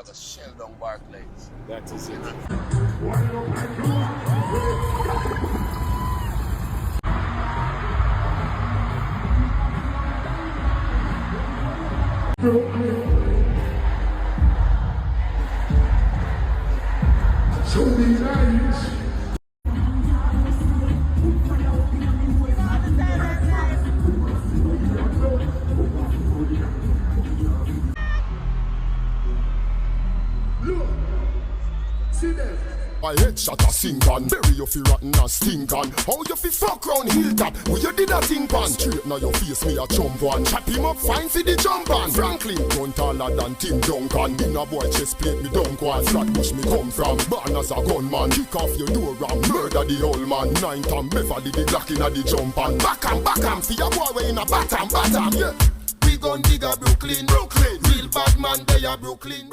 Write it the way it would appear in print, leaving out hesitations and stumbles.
like a shell down Barclays. That is it. So many times. Look, see them. My headshot a sink on, bury you fi rotten and stink on. How you fi fuck round hilltop? Who you did a think on? Straight now your face me a jump on. Chop him up fine see the jump on. Franklin run taller than Tim Duncan. In a boy chest plate me dunk one. Flat bush me come from. Born as a gunman. Kick off your door and murder the old man. 9 time Beverly the Glock inna the jump on. Back am fi a boy way in a bottom. Yeah. We gon' dig a Brooklyn. Real bad man they a Brooklyn.